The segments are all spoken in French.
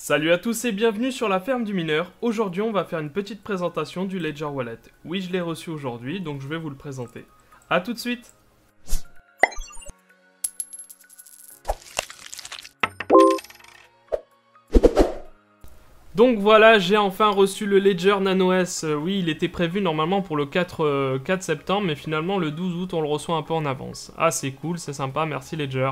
Salut à tous et bienvenue sur la ferme du mineur. Aujourd'hui on va faire une petite présentation du Ledger Wallet. Oui, je l'ai reçu aujourd'hui, donc je vais vous le présenter. A tout de suite. Donc voilà, j'ai enfin reçu le Ledger Nano S. Oui, il était prévu normalement pour le 4 septembre, mais finalement le 12 août on le reçoit un peu en avance. Ah c'est cool, c'est sympa, merci Ledger.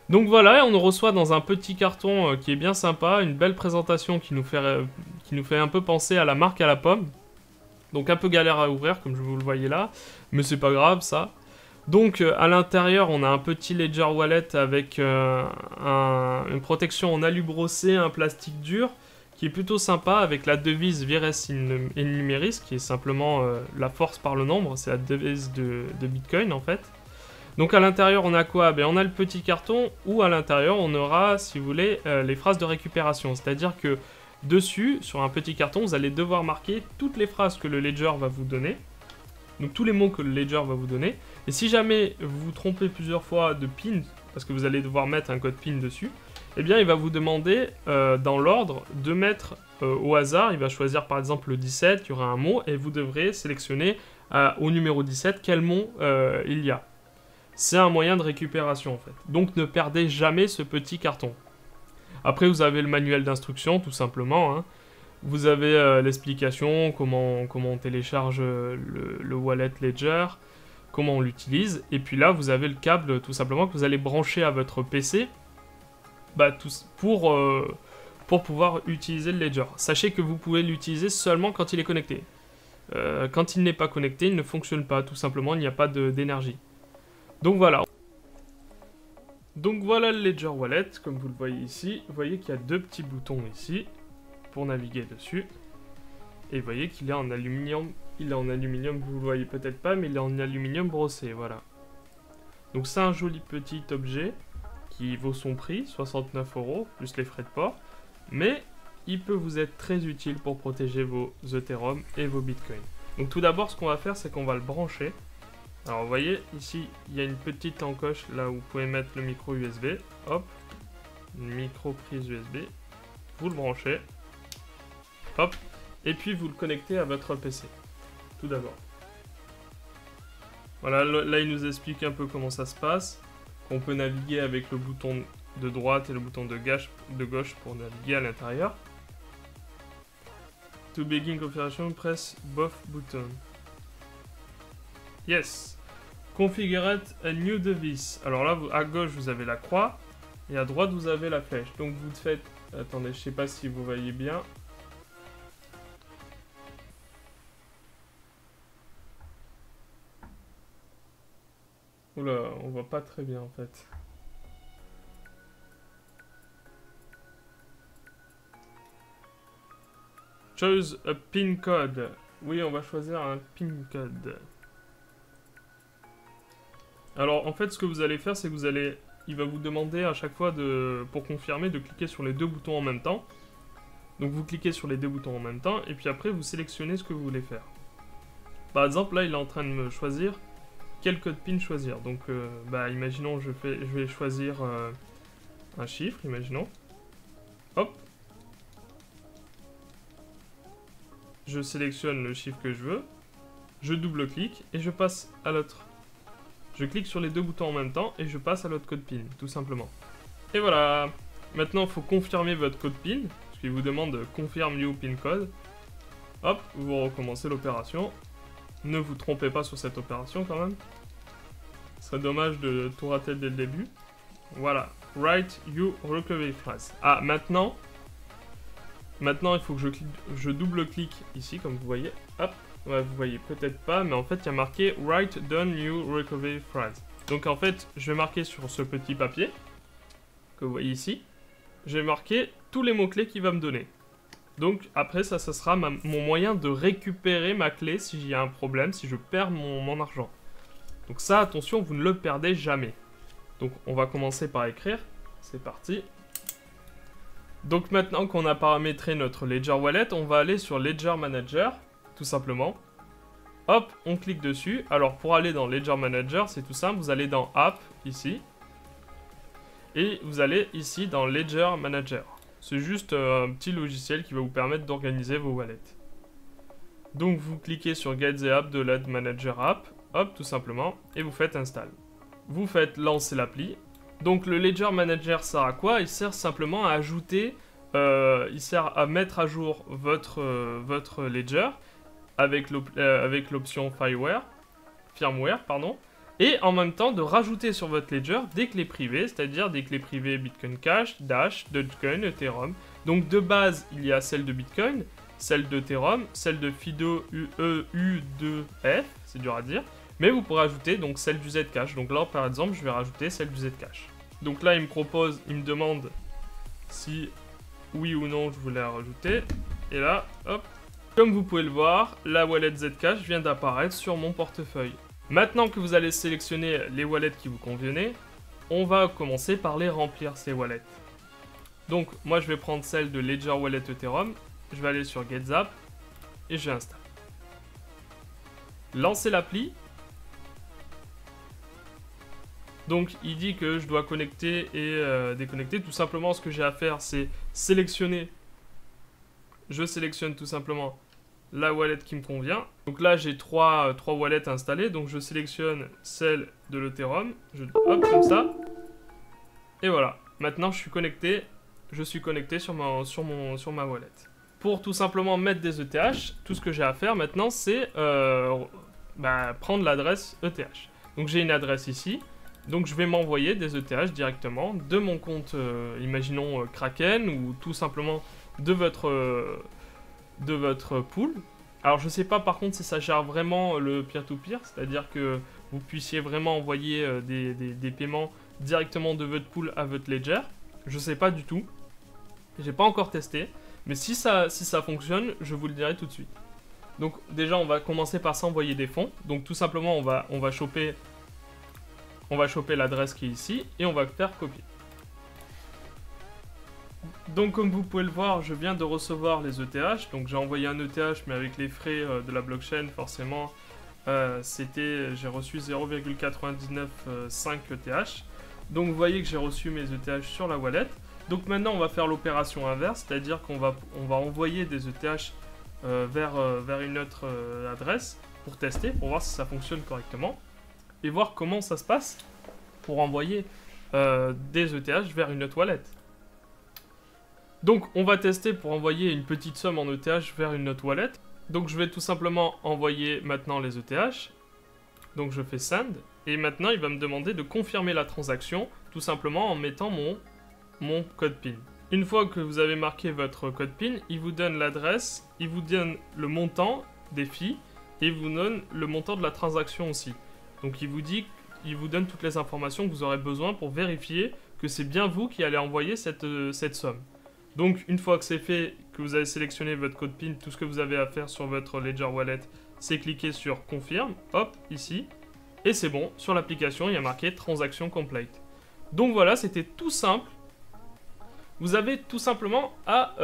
Donc voilà, on nous reçoit dans un petit carton qui est bien sympa, une belle présentation qui nous fait un peu penser à la marque à la pomme. Donc un peu galère à ouvrir comme vous le voyez là, mais c'est pas grave ça. Donc à l'intérieur on a un petit Ledger Wallet avec une protection en alu brossé, un plastique dur, qui est plutôt sympa avec la devise Vires in Numeris, qui est simplement la force par le nombre, c'est la devise de Bitcoin en fait. Donc à l'intérieur on a quoi? On a le petit carton où à l'intérieur on aura, si vous voulez, les phrases de récupération. C'est-à-dire que dessus, sur un petit carton, vous allez devoir marquer toutes les phrases que le Ledger va vous donner. Donc tous les mots que le Ledger va vous donner. Et si jamais vous vous trompez plusieurs fois de PIN, parce que vous allez devoir mettre un code PIN dessus, eh bien il va vous demander dans l'ordre de mettre au hasard. Il va choisir par exemple le 17, il y aura un mot, et vous devrez sélectionner au numéro 17 quel mot il y a. C'est un moyen de récupération en fait. Donc ne perdez jamais ce petit carton. Après vous avez le manuel d'instruction tout simplement. Hein. Vous avez l'explication, comment on télécharge le wallet Ledger, comment on l'utilise. Et puis là vous avez le câble tout simplement que vous allez brancher à votre PC pour pouvoir utiliser le Ledger. Sachez que vous pouvez l'utiliser seulement quand il est connecté. Quand il n'est pas connecté, il ne fonctionne pas. Tout simplement, il n'y a pas d'énergie. Donc voilà. Donc voilà le Ledger Wallet, comme vous le voyez ici. Vous voyez qu'il y a deux petits boutons ici pour naviguer dessus. Et vous voyez qu'il est en aluminium. Il est en aluminium, vous le voyez peut-être pas, mais il est en aluminium brossé, voilà. Donc c'est un joli petit objet qui vaut son prix, 69 € plus les frais de port. Mais il peut vous être très utile pour protéger vos Ethereum et vos Bitcoin. Donc tout d'abord, ce qu'on va faire, c'est qu'on va le brancher. Alors vous voyez, ici, il y a une petite encoche là où vous pouvez mettre le micro USB. Hop, une micro prise USB. Vous le branchez. Hop, et puis vous le connectez à votre PC. Tout d'abord. Voilà, là il nous explique un peu comment ça se passe. On peut naviguer avec le bouton de droite et le bouton de gauche pour naviguer à l'intérieur. To begin configuration, press both buttons. Yes. Configurate a new device. Alors là, à gauche, vous avez la croix. Et à droite, vous avez la flèche. Donc vous faites... Attendez, je sais pas si vous voyez bien. Oula, on voit pas très bien en fait. Choose a pin code. Oui, on va choisir un pin code. Alors en fait ce que vous allez faire c'est que il va vous demander à chaque fois pour confirmer de cliquer sur les deux boutons en même temps. Donc vous cliquez sur les deux boutons en même temps et puis après vous sélectionnez ce que vous voulez faire. Par exemple là il est en train de me choisir quel code PIN choisir. Donc imaginons je vais choisir un chiffre, imaginons. Hop. Je sélectionne le chiffre que je veux. Je double-clique et je passe à l'autre. Je clique sur les deux boutons en même temps et je passe à l'autre code PIN, tout simplement. Et voilà. Maintenant, il faut confirmer votre code PIN, parce qu'il vous demande de confirm new PIN code. Hop, vous recommencez l'opération. Ne vous trompez pas sur cette opération quand même. Ce serait dommage de tout rater dès le début. Voilà. Write you recovery phrase. Ah, maintenant, il faut que je double-clique ici, comme vous voyez. Hop. Ouais, vous voyez peut-être pas, mais en fait, il y a marqué Write down new recovery phrase. Donc en fait, je vais marquer sur ce petit papier, que vous voyez ici, je vais marquer tous les mots-clés qu'il va me donner. Donc après, ça sera mon moyen de récupérer ma clé si j'ai un problème, si je perds mon argent. Donc ça, attention, vous ne le perdez jamais. Donc on va commencer par écrire. C'est parti. Donc maintenant qu'on a paramétré notre Ledger Wallet, on va aller sur Ledger Manager. Tout simplement. Hop, on clique dessus. Alors pour aller dans Ledger Manager, c'est tout simple. Vous allez dans App, ici. Et vous allez ici dans Ledger Manager. C'est juste un petit logiciel qui va vous permettre d'organiser vos wallets. Donc vous cliquez sur Get the App de l'Ad Manager App, hop, tout simplement, et vous faites Install. Vous faites lancer l'appli. Donc le Ledger Manager sert à quoi? Il sert simplement à ajouter, il sert à mettre à jour votre Ledger avec l'option firmware, et en même temps de rajouter sur votre Ledger des clés privées, c'est-à-dire des clés privées Bitcoin Cash, Dash, Dogecoin, Ethereum. Donc de base, il y a celle de Bitcoin, celle d'Ethereum, celle de Fido U2F, c'est dur à dire, mais vous pourrez ajouter donc celle du Zcash. Donc là, par exemple, je vais rajouter celle du Zcash. Donc là, il me demande si oui ou non je voulais la rajouter. Et là, hop, comme vous pouvez le voir, la wallet Zcash vient d'apparaître sur mon portefeuille. Maintenant que vous allez sélectionner les wallets qui vous convenaient, on va commencer par les remplir ces wallets. Donc moi je vais prendre celle de Ledger Wallet Ethereum, je vais aller sur Get Zap et j'installe. Lancer l'appli. Donc il dit que je dois connecter et déconnecter. Tout simplement ce que j'ai à faire c'est sélectionner. Je sélectionne tout simplement la wallet qui me convient. Donc là j'ai trois wallets installées, donc je sélectionne celle de l'Ethereum, hop comme ça, et voilà. Maintenant je suis connecté sur ma wallet. Pour tout simplement mettre des ETH, tout ce que j'ai à faire maintenant c'est prendre l'adresse ETH. Donc j'ai une adresse ici, donc je vais m'envoyer des ETH directement de mon compte, imaginons Kraken, ou tout simplement de votre pool. Alors je sais pas par contre si ça gère vraiment le peer-to-peer, c'est-à-dire que vous puissiez vraiment envoyer des paiements directement de votre pool à votre ledger. Je sais pas du tout, j'ai pas encore testé, mais si ça fonctionne, je vous le dirai tout de suite. Donc déjà on va commencer par s'envoyer des fonds. Donc tout simplement on va choper l'adresse qui est ici et on va faire copier. Donc comme vous pouvez le voir, je viens de recevoir les ETH, donc j'ai envoyé un ETH mais avec les frais de la blockchain forcément j'ai reçu 0,995 ETH. Donc vous voyez que j'ai reçu mes ETH sur la wallet. Donc maintenant on va faire l'opération inverse, c'est-à-dire qu'on va envoyer des ETH vers une autre adresse pour tester, pour voir si ça fonctionne correctement et voir comment ça se passe pour envoyer des ETH vers une autre wallet. Donc on va tester pour envoyer une petite somme en ETH vers une autre wallet. Donc je vais tout simplement envoyer maintenant les ETH. Donc je fais send et maintenant il va me demander de confirmer la transaction tout simplement en mettant mon code PIN. Une fois que vous avez marqué votre code PIN, il vous donne l'adresse, il vous donne le montant des fees et il vous donne le montant de la transaction aussi. Donc il vous donne toutes les informations que vous aurez besoin pour vérifier que c'est bien vous qui allez envoyer cette somme. Donc une fois que c'est fait, que vous avez sélectionné votre code PIN, tout ce que vous avez à faire sur votre Ledger Wallet, c'est cliquer sur Confirm, hop, ici, et c'est bon, sur l'application, il y a marqué Transaction Complete. Donc voilà, c'était tout simple. Vous avez tout simplement à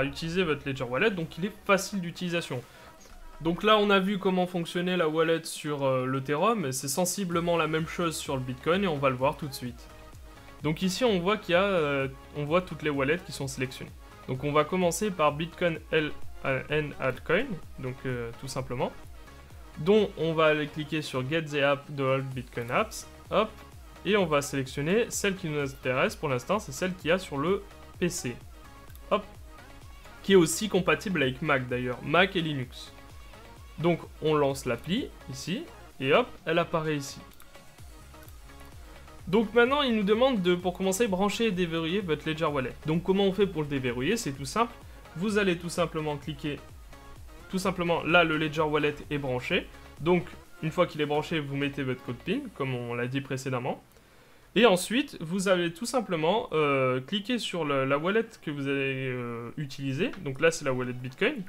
utiliser votre Ledger Wallet, donc il est facile d'utilisation. Donc là, on a vu comment fonctionnait la wallet sur l'Ethereum, c'est sensiblement la même chose sur le Bitcoin, et on va le voir tout de suite. Donc ici, on voit on voit toutes les wallets qui sont sélectionnées. Donc on va commencer par Bitcoin LN Altcoin, donc tout simplement, dont on va aller cliquer sur Get the App de All Bitcoin Apps, hop, et on va sélectionner celle qui nous intéresse pour l'instant, c'est celle qu'il y a sur le PC, hop, qui est aussi compatible avec Mac d'ailleurs, Mac et Linux. Donc on lance l'appli ici, et hop, elle apparaît ici. Donc maintenant, il nous demande de, pour commencer, brancher et déverrouiller votre Ledger Wallet. Donc comment on fait pour le déverrouiller? C'est tout simple. Vous allez tout simplement cliquer, là le Ledger Wallet est branché. Donc une fois qu'il est branché, vous mettez votre code PIN, comme on l'a dit précédemment. Et ensuite, vous allez tout simplement cliquer sur la wallet que vous allez utiliser. Donc là, c'est la wallet Bitcoin.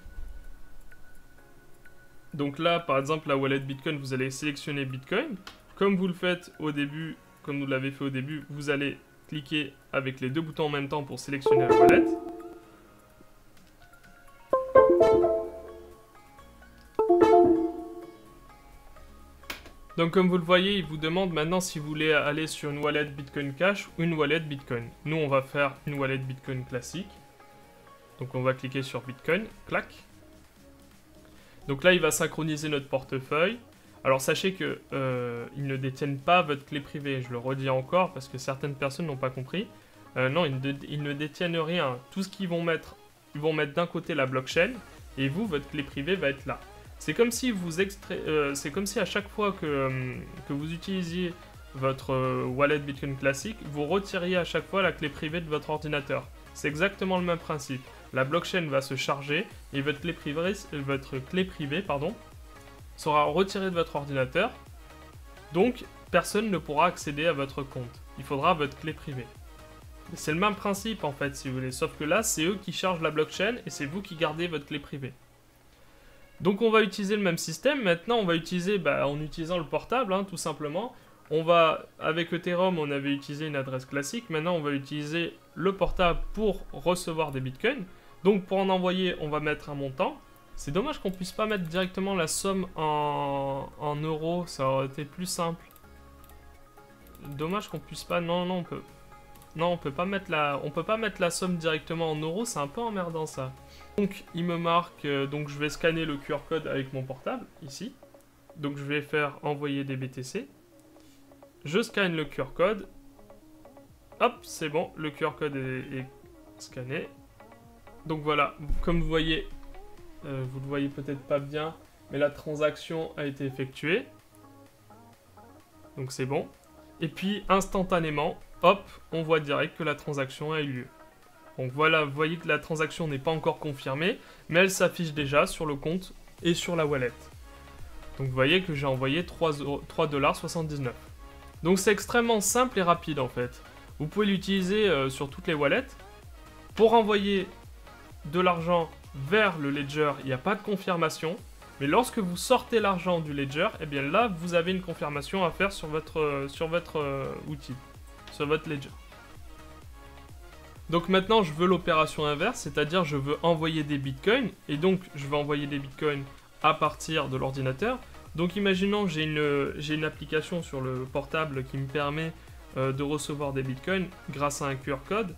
Donc là, par exemple, la wallet Bitcoin, vous allez sélectionner Bitcoin. Comme vous le faites au début, comme vous l'avez fait au début, vous allez cliquer avec les deux boutons en même temps pour sélectionner la wallet. Donc comme vous le voyez, il vous demande maintenant si vous voulez aller sur une wallet Bitcoin Cash ou une wallet Bitcoin. Nous, on va faire une wallet Bitcoin classique. Donc on va cliquer sur Bitcoin, clac. Donc là, il va synchroniser notre portefeuille. Alors sachez que ils ne détiennent pas votre clé privée. Je le redis encore parce que certaines personnes n'ont pas compris. Non, ils ne détiennent rien. Tout ce qu'ils vont mettre, ils vont mettre d'un côté la blockchain et vous, votre clé privée va être là. C'est comme si c'est comme si à chaque fois que vous utilisiez votre wallet Bitcoin classique, vous retiriez à chaque fois la clé privée de votre ordinateur. C'est exactement le même principe. La blockchain va se charger et votre clé privée, sera retirée de votre ordinateur. Donc, personne ne pourra accéder à votre compte. Il faudra votre clé privée. C'est le même principe en fait, si vous voulez. Sauf que là, c'est eux qui chargent la blockchain et c'est vous qui gardez votre clé privée. Donc on va utiliser le même système. Maintenant, on va utiliser, en utilisant le portable, tout simplement. Avec Ethereum, on avait utilisé une adresse classique. Maintenant, on va utiliser le portable pour recevoir des bitcoins. Donc pour en envoyer, on va mettre un montant. C'est dommage qu'on puisse pas mettre directement la somme en euros. Ça aurait été plus simple. Dommage qu'on puisse pas... Non, on peut... Non, on peut pas mettre la somme directement en euros, c'est un peu emmerdant ça. Donc il me marque, donc je vais scanner le QR code avec mon portable, ici. Donc je vais faire envoyer des BTC. Je scanne le QR code. Hop, c'est bon, le QR code est scanné. Donc voilà, comme vous voyez, vous le voyez peut-être pas bien, mais la transaction a été effectuée. Donc c'est bon. Et puis instantanément, hop, on voit direct que la transaction a eu lieu. Donc voilà, vous voyez que la transaction n'est pas encore confirmée, mais elle s'affiche déjà sur le compte et sur la wallet. Donc vous voyez que j'ai envoyé 3,79 $. Donc c'est extrêmement simple et rapide en fait. Vous pouvez l'utiliser sur toutes les wallets. Pour envoyer de l'argent vers le ledger, il n'y a pas de confirmation. Mais lorsque vous sortez l'argent du ledger, eh bien là, vous avez une confirmation à faire sur votre outil, sur votre ledger. Donc maintenant, je veux l'opération inverse, c'est-à-dire je veux envoyer des bitcoins, et donc je vais envoyer des bitcoins à partir de l'ordinateur. Donc imaginons j'ai une application sur le portable qui me permet de recevoir des bitcoins grâce à un QR code.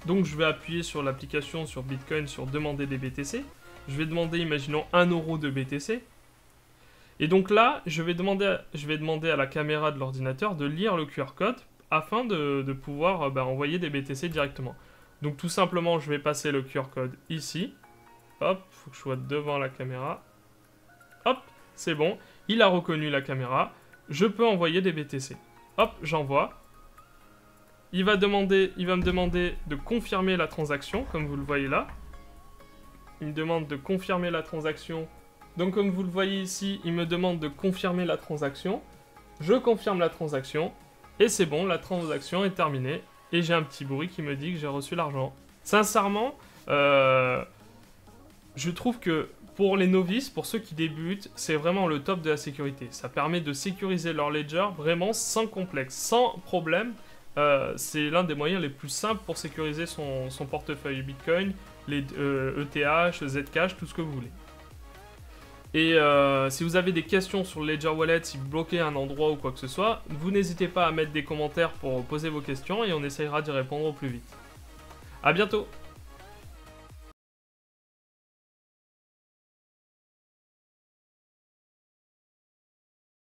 Donc je vais appuyer sur l'application sur Bitcoin sur demander des BTC. Je vais demander, imaginons, 1 € de BTC. Et donc là, je vais demander à la caméra de l'ordinateur de lire le QR code afin de pouvoir envoyer des BTC directement. Donc tout simplement, je vais passer le QR code ici. Hop, il faut que je sois devant la caméra. Hop, c'est bon. Il a reconnu la caméra. Je peux envoyer des BTC. Hop, j'envoie. Il va me demander de confirmer la transaction, comme vous le voyez là. Il me demande de confirmer la transaction. Donc comme vous le voyez ici, il me demande de confirmer la transaction. Je confirme la transaction. Et c'est bon, la transaction est terminée. Et j'ai un petit bruit qui me dit que j'ai reçu l'argent. Sincèrement, je trouve que pour les novices, pour ceux qui débutent, c'est vraiment le top de la sécurité. Ça permet de sécuriser leur ledger vraiment sans complexe, sans problème. C'est l'un des moyens les plus simples pour sécuriser son portefeuille Bitcoin, les ETH, Zcash, tout ce que vous voulez. Et si vous avez des questions sur le Ledger Wallet, si vous bloquez un endroit ou quoi que ce soit, vous n'hésitez pas à mettre des commentaires pour poser vos questions et on essayera d'y répondre au plus vite. A bientôt!